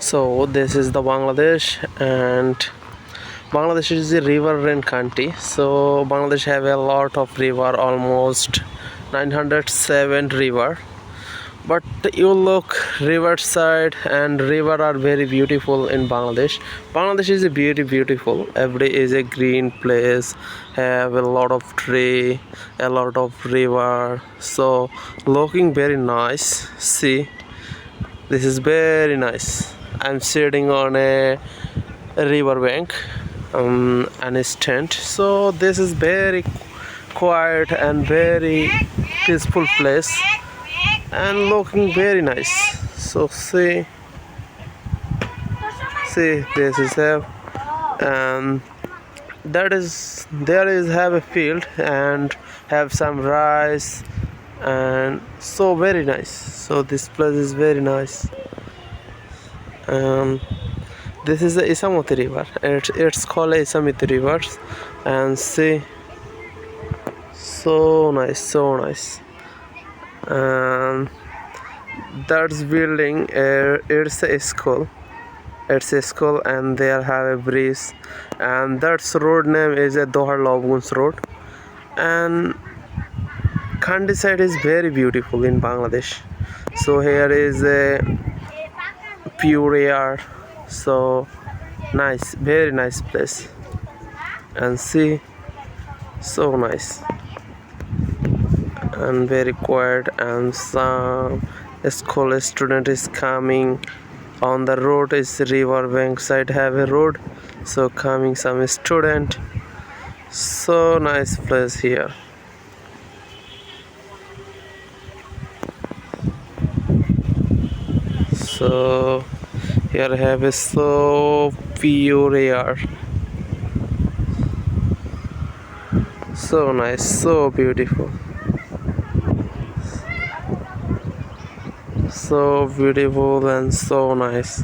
So this is the Bangladesh, and Bangladesh is a river-rich country. So Bangladesh have a lot of river, almost 907 river. But you look riverside and river are very beautiful in Bangladesh. Bangladesh is a beautiful. Every day is a green place, have a lot of tree, a lot of river. So looking very nice. See, this is very nice. I'm sitting on a river bank, and a tent. So this is very quiet and very peaceful place and looking very nice. So see this is have, and that is there is have a field and have some rice, and so very nice. So this place is very nice. um, this is the Isamati river. It's called Isamati river, and see, so nice. um, that's building, it's a school. It's a school, and there have a bridge, and that's road name is a Dohar Lobgunj road. And countryside is very beautiful in Bangladesh. So here is a pure air, so nice, very nice place. And see, so nice and very quiet, and some school student is coming. On the road is river bank side have a road, so coming some student. So nice place here. So here have a so pure air, so nice, so beautiful, so beautiful and so nice.